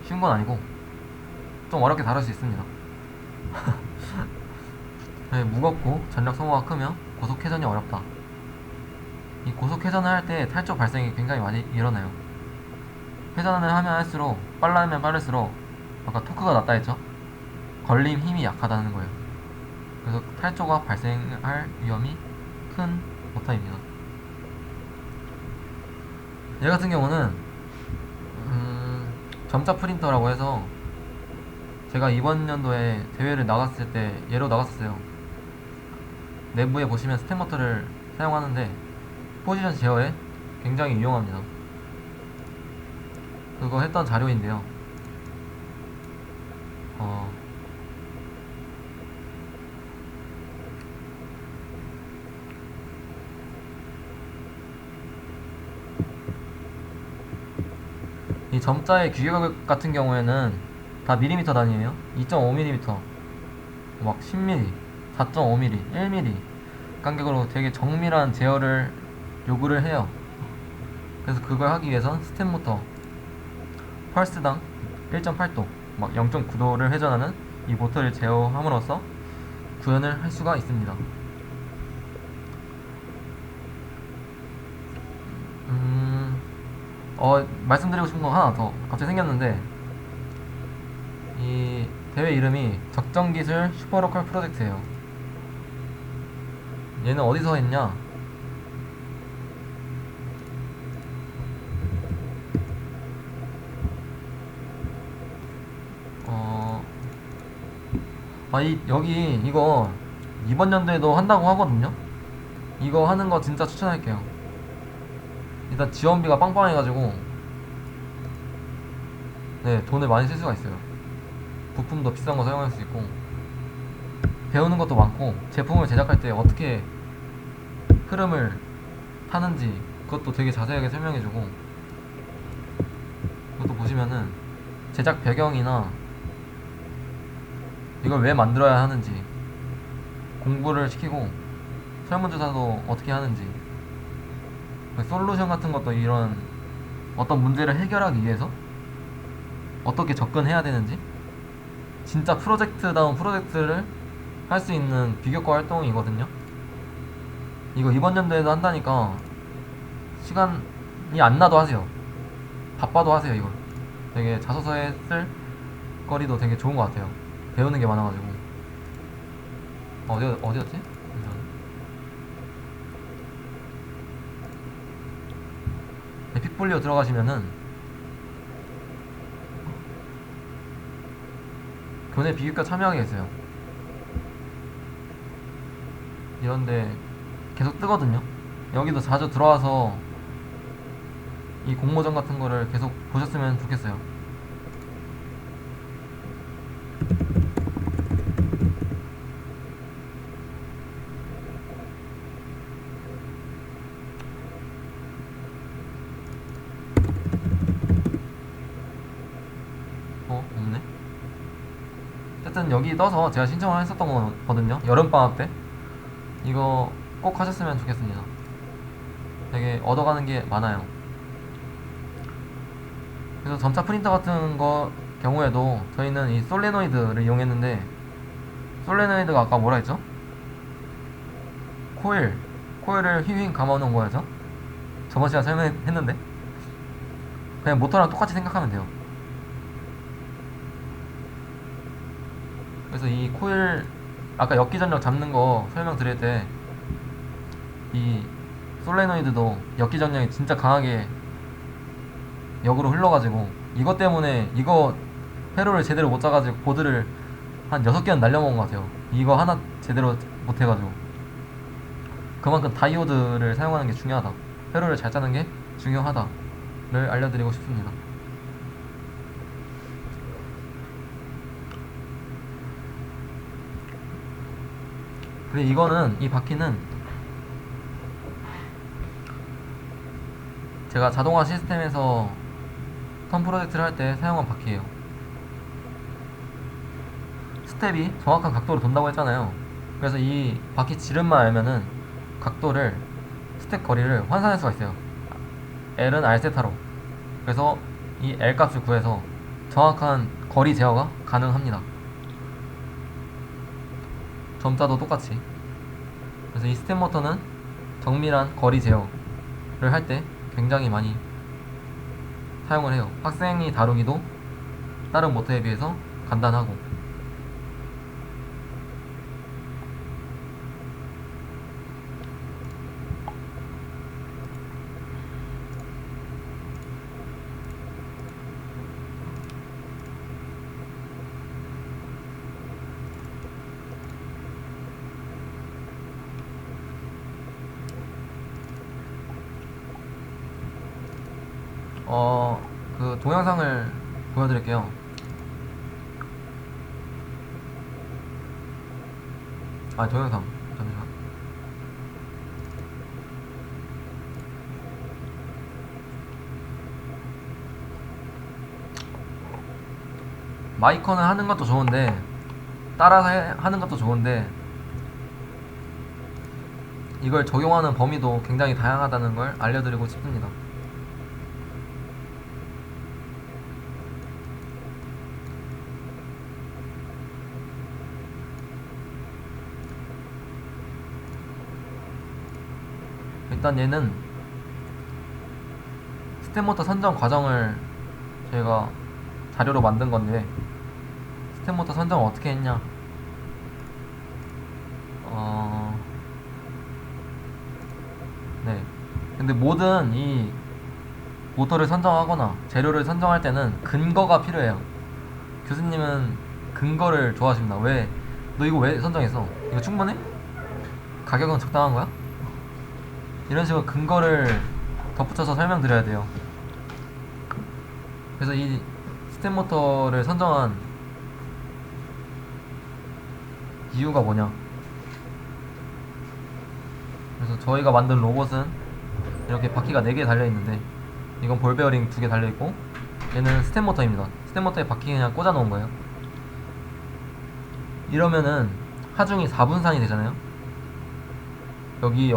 쉬운 건 아니고 좀 어렵게 다룰 수 있습니다. 네, 무겁고 전력 소모가 크며 고속 회전이 어렵다. 이 고속 회전을 할 때 탈쪽 발생이 굉장히 많이 일어나요. 회전을 하면 할수록 빨라면 빠를수록 아까 토크가 낮다 했죠? 걸림 힘이 약하다는 거예요. 그래서 탈조가 발생할 위험이 큰 모터입니다. 얘 같은 경우는 점자 프린터라고 해서 제가 이번 연도에 대회를 나갔을 때 얘로 나갔었어요. 내부에 보시면 스텝 모터를 사용하는데 포지션 제어에 굉장히 유용합니다. 그거 했던 자료인데요. 이 점자의 규격 같은 경우에는 다 밀리미터 단위예요. 2.5mm, 막 10mm, 4.5mm, 1mm 간격으로 되게 정밀한 제어를 요구를 해요. 그래서 그걸 하기 위해선 스텝 모터 펄스당 1.8도, 막 0.9도를 회전하는 이 모터를 제어함으로써 구현을 할 수가 있습니다. 말씀드리고 싶은 거 하나 더 갑자기 생겼는데 이 대회 이름이 적정기술 슈퍼로컬 프로젝트예요. 얘는 어디서 했냐? 여기 이거 이번 연도에도 한다고 하거든요. 이거 하는 거 진짜 추천할게요. 일단 지원비가 빵빵해가지고 네, 돈을 많이 쓸 수가 있어요. 부품도 비싼 거 사용할 수 있고 배우는 것도 많고 제품을 제작할 때 어떻게 흐름을 타는지 그것도 되게 자세하게 설명해주고 그것도 보시면은 제작 배경이나 이걸 왜 만들어야 하는지 공부를 시키고 설문조사도 어떻게 하는지 솔루션 같은 것도 이런 어떤 문제를 해결하기 위해서 어떻게 접근해야 되는지 진짜 프로젝트다운 프로젝트를 할 수 있는 비교과 활동이거든요. 이거 이번 연도에도 한다니까 시간이 안 나도 하세요. 바빠도 하세요. 이걸 되게 자소서에 쓸 거리도 되게 좋은 것 같아요. 배우는 게 많아가지고. 어디였지? 에픽폴리오 들어가시면은 교내 비교과 참여하게 있어요. 이런데 계속 뜨거든요. 여기도 자주 들어와서 이 공모전 같은 거를 계속 보셨으면 좋겠어요. 없네. 어쨌든 여기 떠서 제가 신청을 했었던 거거든요. 여름방학 때. 이거 꼭 하셨으면 좋겠습니다. 되게 얻어가는 게 많아요. 그래서 점차 프린터 같은 거 경우에도 저희는 이 솔레노이드를 이용했는데, 솔레노이드가 아까 뭐라 했죠? 코일을 휘휘 감아놓은 거였죠? 저번 시간 설명했는데 그냥 모터랑 똑같이 생각하면 돼요. 그래서 이 코일 아까 역기전력 잡는 거 설명드릴 때 이 솔레노이드도 역기전력이 진짜 강하게 역으로 흘러가지고 이것 때문에 이거 회로를 제대로 못 짜가지고 보드를 한 6개는 날려먹은 것 같아요. 이거 하나 제대로 못해가지고. 그만큼 다이오드를 사용하는 게 중요하다, 회로를 잘 짜는 게 중요하다를 알려드리고 싶습니다. 근데 이거는, 이 바퀴는 제가 자동화 시스템에서 턴 프로젝트를 할 때 사용한 바퀴예요. 스텝이 정확한 각도로 돈다고 했잖아요. 그래서 이 바퀴 지름만 알면은 각도를, 스텝 거리를 환산할 수가 있어요. L은 R세타로. 그래서 이 L 값을 구해서 정확한 거리 제어가 가능합니다. 점자도 똑같이. 그래서 이 스텝 모터는 정밀한 거리 제어를 할 때 굉장히 많이 사용을 해요. 학생이 다루기도 다른 모터에 비해서 간단하고. 그 동영상을 보여드릴게요. 동영상 잠시만. 마이커는 하는 것도 좋은데, 따라서 하는 것도 좋은데, 이걸 적용하는 범위도 굉장히 다양하다는 걸 알려드리고 싶습니다. 일단 얘는 스텝모터 선정 과정을 저희가 자료로 만든 건데, 스텝모터 선정을 어떻게 했냐, 네. 근데 모든 이 모터를 선정하거나 재료를 선정할 때는 근거가 필요해요. 교수님은 근거를 좋아하십니다. 왜? 너 이거 왜 선정했어? 이거 충분해? 가격은 적당한 거야? 이런 식으로 근거를 덧붙여서 설명드려야 돼요. 그래서 이 스텝 모터를 선정한 이유가 뭐냐, 그래서 저희가 만든 로봇은 이렇게 바퀴가 4개 달려있는데, 이건 볼 베어링 2개 달려있고, 얘는 스텝 모터입니다. 스텝 모터에 바퀴 그냥 꽂아 놓은 거예요. 이러면은 하중이 4분산이 되잖아요. 여기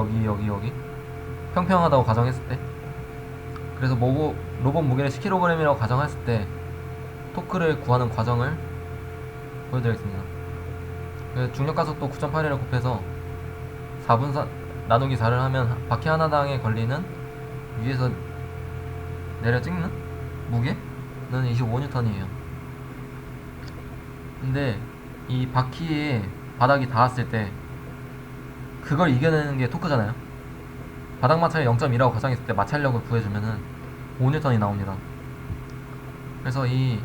평평하다고 가정했을 때. 그래서 로봇 무게를 10kg이라고 가정했을 때 토크를 구하는 과정을 보여드리겠습니다. 중력가속도 9.81을 곱해서 4분산 나누기 4를 하면 바퀴 하나당에 걸리는 위에서 내려 찍는 무게는 25N이에요. 근데 이 바퀴에 바닥이 닿았을 때 그걸 이겨내는 게 토크잖아요. 바닥 마찰이 0.2라고 가정했을 때 마찰력을 구해주면은 5N이 나옵니다. 그래서 이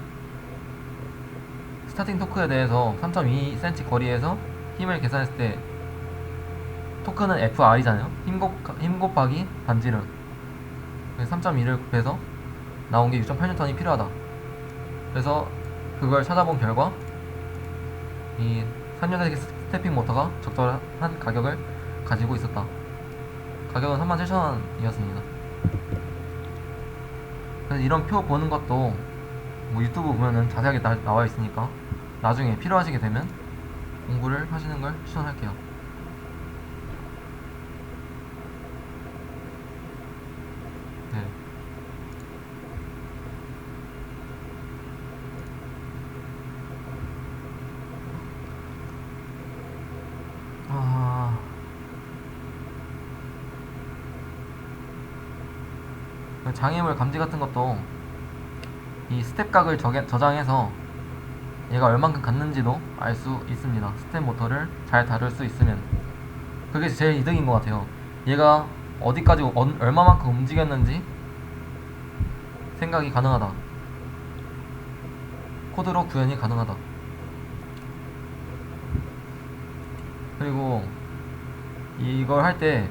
스타팅 토크에 대해서 3.2cm 거리에서 힘을 계산했을 때 토크는 FR이잖아요. 힘 곱하기 반지름. 3.2를 곱해서 나온 게 6.8N이 필요하다. 그래서 그걸 찾아본 결과 이 3연식 스태핑 모터가 적절한 가격을 가지고 있었다. 가격은 37,000원이었습니다. 그래서 이런 표 보는 것도 뭐 유튜브 보면은 자세하게 나와 있으니까 나중에 필요하시게 되면 공부를 하시는 걸 추천할게요. 네. 장애물 감지 같은 것도 이 스텝각을 저장해서 얘가 얼만큼 갔는지도 알 수 있습니다. 스텝 모터를 잘 다룰 수 있으면 그게 제일 이득인 것 같아요. 얘가 어디까지 얼마만큼 움직였는지 생각이 가능하다. 코드로 구현이 가능하다. 그리고 이걸 할 때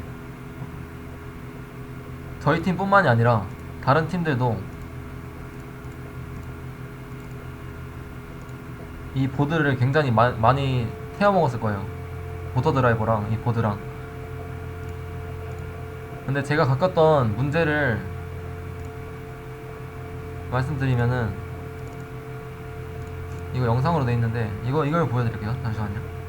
저희 팀뿐만이 아니라 다른 팀들도 이 보드를 굉장히 많이 태워먹었을 거예요. 모터 드라이버랑 이 보드랑. 근데 제가 겪었던 문제를 말씀드리면은 이거 영상으로 돼 있는데 이걸 보여드릴게요. 잠시만요.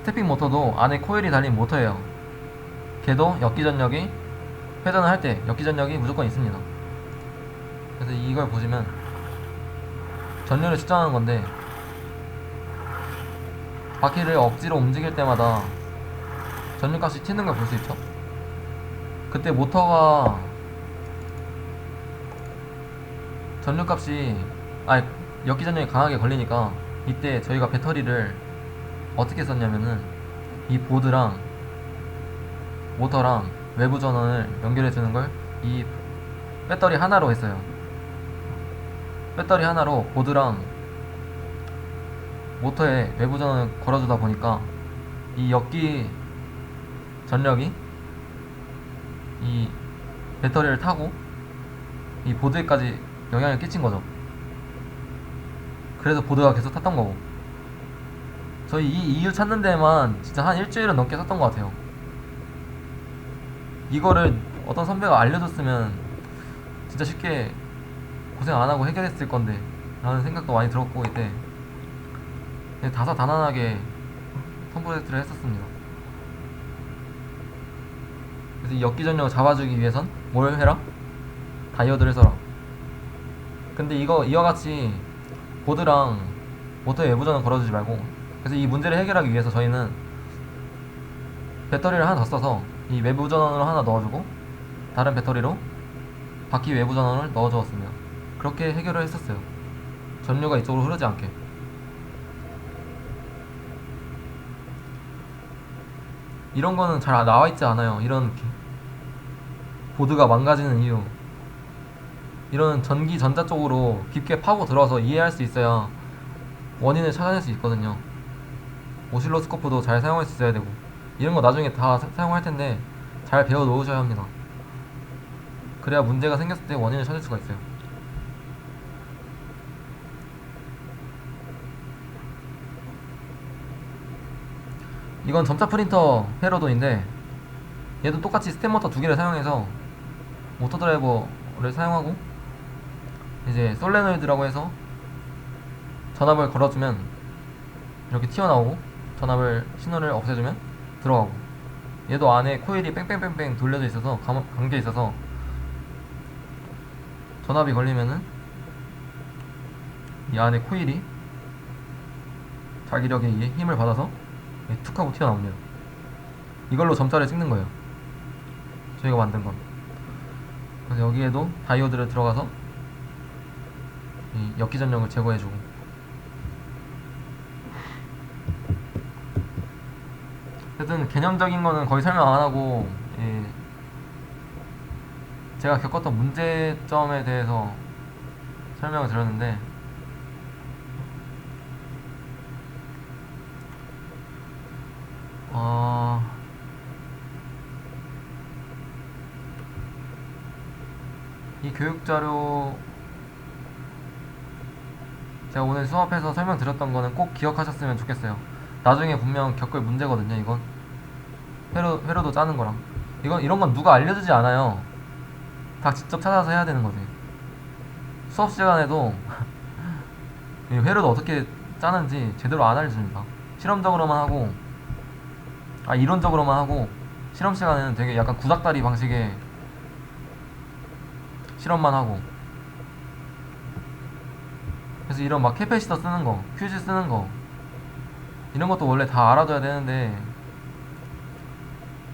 스태핑 모터도 안에 코일이 달린 모터예요. 걔도 역기전력이 회전을 할 때 역기전력이 무조건 있습니다. 그래서 이걸 보시면 전류를 측정하는 건데 바퀴를 억지로 움직일 때마다 전류값이 튀는 걸 볼 수 있죠. 그때 모터가 역기전력이 강하게 걸리니까 이때 저희가 배터리를 어떻게 썼냐면은 이 보드랑 모터랑 외부 전원을 연결해주는 걸 이 배터리 하나로 했어요. 배터리 하나로 보드랑 모터에 외부 전원을 걸어주다 보니까 이 역기 전력이 이 배터리를 타고 이 보드에까지 영향을 끼친 거죠. 그래서 보드가 계속 탔던 거고, 저희 이 이유 찾는 데만 진짜 한 일주일은 넘게 썼던 것 같아요. 이거를 어떤 선배가 알려줬으면 진짜 쉽게 고생 안 하고 해결했을 건데 라는 생각도 많이 들었고, 이때 다사다난하게 컴프레스를 했었습니다. 그래서 이 역기전력을 잡아주기 위해선 뭘 해라? 다이오드를 써라. 근데 이와 같이 보드랑 모터에 외부전원 걸어주지 말고, 그래서 이 문제를 해결하기 위해서 저희는 배터리를 하나 더 써서 이 외부 전원을 하나 넣어주고 다른 배터리로 바퀴 외부 전원을 넣어주었습니다. 그렇게 해결을 했었어요. 전류가 이쪽으로 흐르지 않게. 이런 거는 잘 나와있지 않아요. 이런 보드가 망가지는 이유, 이런 전기 전자 쪽으로 깊게 파고 들어와서 이해할 수 있어야 원인을 찾아낼 수 있거든요. 오실로스코프도 잘 사용할 수 있어야 되고, 이런 거 나중에 다 사용할 텐데 잘 배워 놓으셔야 합니다. 그래야 문제가 생겼을 때 원인을 찾을 수가 있어요. 이건 점자 프린터 회로도인데 얘도 똑같이 스텝 모터 두 개를 사용해서 모터 드라이버를 사용하고 이제 솔레노이드라고 해서 전압을 걸어주면 이렇게 튀어나오고 전압을 신호를 없애주면 들어가고, 얘도 안에 코일이 뺑뺑뺑뺑 돌려져 있어서 감겨 있어서 전압이 걸리면은 이 안에 코일이 자기력에 의해 힘을 받아서 툭 하고 튀어나옵니다. 이걸로 점자를 찍는 거예요, 저희가 만든 건. 그래서 여기에도 다이오드를 들어가서 이 역기전력을 제거해주고, 하여튼 개념적인 거는 거의 설명 안 하고, 제가 겪었던 문제점에 대해서 설명을 드렸는데, 이 교육자료 제가 오늘 수업에서 설명드렸던 거는 꼭 기억하셨으면 좋겠어요. 나중에 분명 겪을 문제거든요, 이건. 회로도 짜는 거랑. 이런 건 누가 알려주지 않아요. 다 직접 찾아서 해야 되는 거지. 수업 시간에도 이 회로도 어떻게 짜는지 제대로 안 알려줍니다. 실험적으로만 하고, 이론적으로만 하고, 실험 시간에는 되게 약간 구닥다리 방식의 실험만 하고. 그래서 이런 막 캐패시터 쓰는 거, 퓨즈 쓰는 거, 이런 것도 원래 다 알아둬야 되는데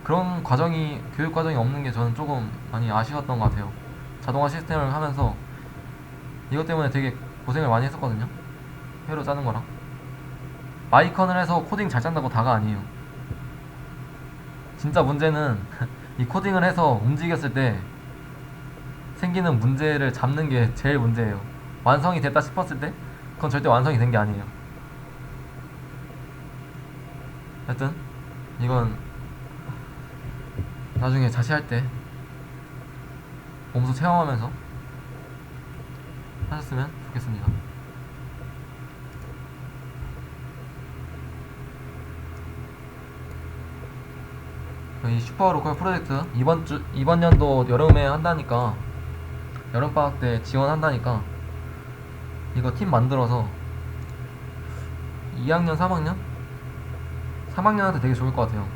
그런 교육 과정이 없는 게 저는 조금 많이 아쉬웠던 것 같아요. 자동화 시스템을 하면서 이것 때문에 되게 고생을 많이 했었거든요. 회로 짜는 거랑. 마이컨을 해서 코딩 잘 짠다고 다가 아니에요. 진짜 문제는 이 코딩을 해서 움직였을 때 생기는 문제를 잡는 게 제일 문제예요. 완성이 됐다 싶었을 때 그건 절대 완성이 된 게 아니에요. 하여튼 이건 나중에 자취할 때 몸소 체험하면서 하셨으면 좋겠습니다. 이 슈퍼 로컬 프로젝트 이번 연도 여름에 한다니까, 여름방학 때 지원한다니까 이거 팀 만들어서 2학년 3학년한테 되게 좋을 것 같아요.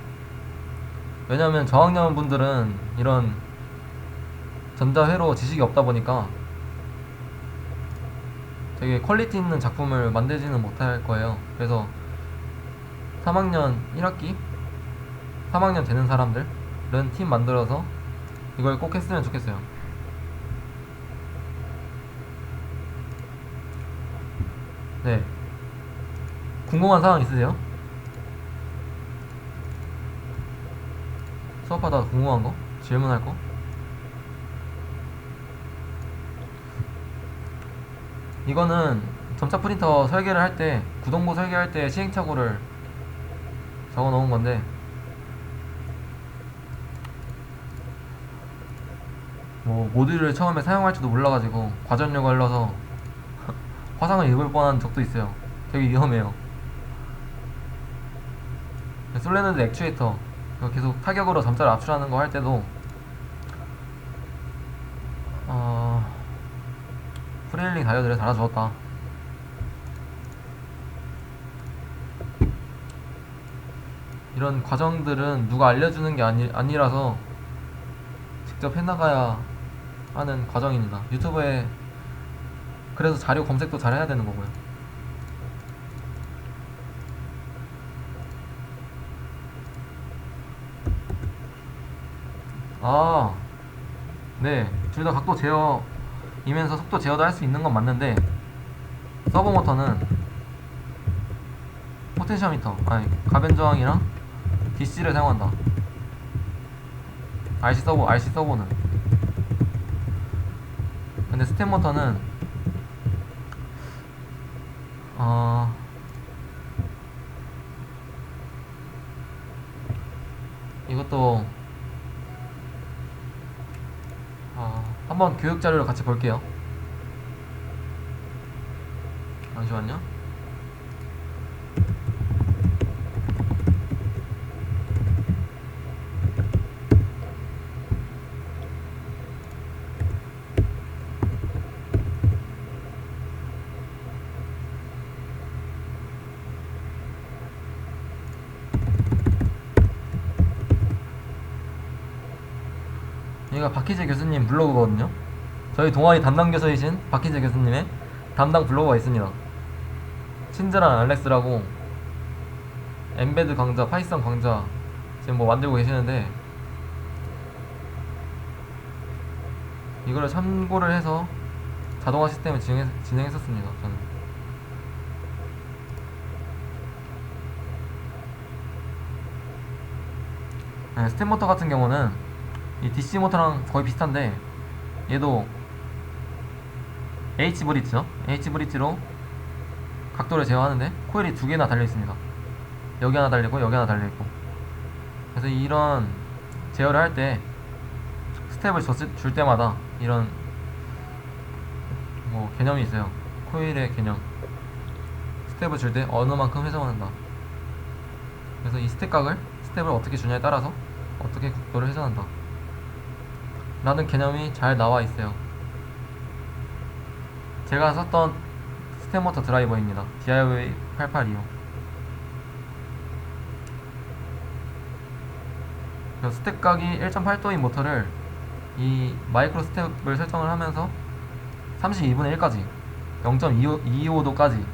왜냐면 저학년 분들은 이런 전자회로 지식이 없다 보니까 되게 퀄리티 있는 작품을 만들지는 못할 거예요. 그래서 3학년 1학기 3학년 되는 사람들은 팀 만들어서 이걸 꼭 했으면 좋겠어요. 네, 궁금한 사항 있으세요? 수업하다가 궁금한 거? 질문할 거? 이거는 점차 프린터 설계를 할 때, 구동부 설계할 때 시행착오를 적어 놓은 건데, 뭐 모듈을 처음에 사용할지도 몰라가지고 과전력 걸려서 화상을 입을 뻔한 적도 있어요. 되게 위험해요. 솔레노이드 액추에이터 계속 타격으로 점자를 압출하는 거 할 때도 프리힐링 다이어드를 달아주었다. 이런 과정들은 누가 알려주는 게 아니라서 직접 해나가야 하는 과정입니다. 유튜브에 그래서 자료 검색도 잘 해야 되는 거고요. 네, 둘 다 각도 제어이면서 속도 제어도 할 수 있는 건 맞는데, 서버 모터는 포텐시오미터, 가변 저항이랑 DC를 사용한다. RC 서버는. 근데 스텝 모터는 이것도 한번 교육 자료를 같이 볼게요. 잠시만요. 여기가 박희재 교수님 블로그거든요. 저희 동아리 담당 교수이신 박희재 교수님의 담당 블로그가 있습니다. 친절한 알렉스라고 엠베드 강좌, 파이썬 강좌 지금 뭐 만들고 계시는데, 이거를 참고를 해서 자동화 시스템을 진행했었습니다. 저는. 네, 스텝 모터 같은 경우는 이 DC 모터랑 거의 비슷한데, 얘도 H 브릿지죠. H 브릿지로 각도를 제어하는데 코일이 두 개나 달려 있습니다. 여기 하나 달리고 여기 하나 달려 있고. 그래서 이런 제어를 할 때 스텝을 줄 때마다 이런 뭐 개념이 있어요. 코일의 개념. 스텝을 줄 때 어느 만큼 회전한다. 그래서 이 스텝을 어떻게 주냐에 따라서 어떻게 각도를 회전한다 라는 개념이 잘 나와 있어요. 제가 썼던 스텝 모터 드라이버입니다. DIY 882호. 스텝 각이 1.8도인 모터를 이 마이크로 스텝을 설정을 하면서 32분의 1까지 0.225도까지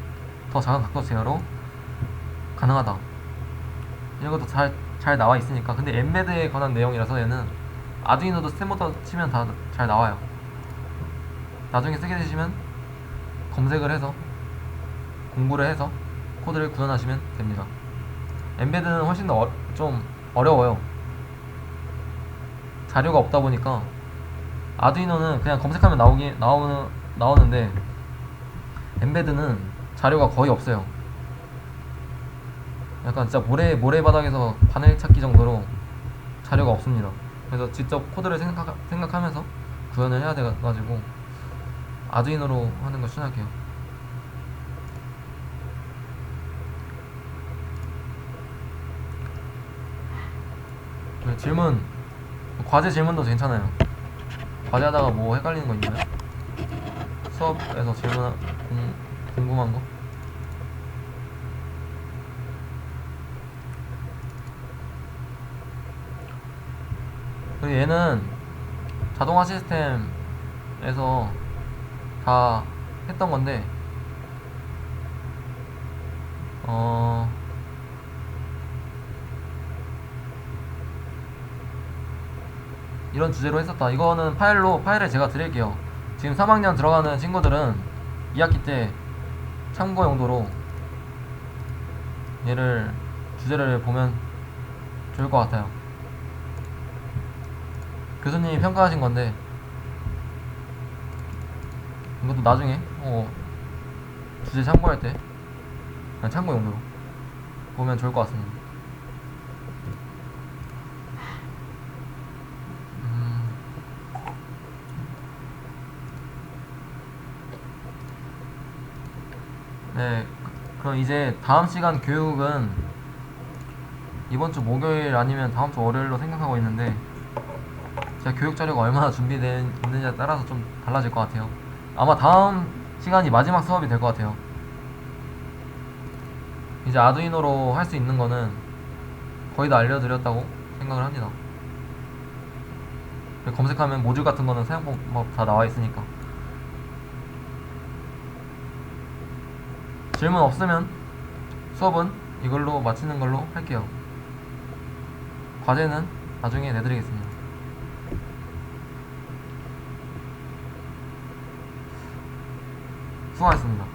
더 작은 각도 제어로 가능하다. 이런 것도 잘 나와 있으니까. 근데 엠베드에 관한 내용이라서 얘는 아두이노도 스텝 모터 치면 다 잘 나와요. 나중에 쓰게 되시면 검색을 해서 공부를 해서 코드를 구현하시면 됩니다. 엠베드는 훨씬 더 좀 어려워요. 자료가 없다 보니까. 아두이노는 그냥 검색하면 나오는데 엠베드는 자료가 거의 없어요. 약간 진짜 모래바닥에서 바늘 찾기 정도로 자료가 없습니다. 그래서 직접 코드를 생각하면서 구현을 해야 돼가지고 아두이노로 하는 걸 추천할게요. 질문, 과제 질문도 괜찮아요. 과제하다가 뭐 헷갈리는 거 있나요? 수업에서 궁금한 거? 그리고 얘는 자동화 시스템에서 다 했던 건데, 이런 주제로 했었다. 이거는 파일을 제가 드릴게요. 지금 3학년 들어가는 친구들은 2학기 때 참고 용도로 얘를 주제를 보면 좋을 것 같아요. 교수님이 평가하신 건데 이것도 나중에 주제 참고할 때 그냥 참고 용도로 보면 좋을 것 같습니다. 네, 그럼 이제 다음 시간 교육은 이번 주 목요일 아니면 다음 주 월요일로 생각하고 있는데, 제가 교육 자료가 얼마나 준비되어 있느냐에 따라서 좀 달라질 것 같아요. 아마 다음 시간이 마지막 수업이 될 것 같아요. 이제 아두이노로 할 수 있는 거는 거의 다 알려드렸다고 생각을 합니다. 검색하면 모듈 같은 거는 사용 방법 다 나와 있으니까. 질문 없으면 수업은 이걸로 마치는 걸로 할게요. 과제는 나중에 내드리겠습니다. 수고하셨습니다.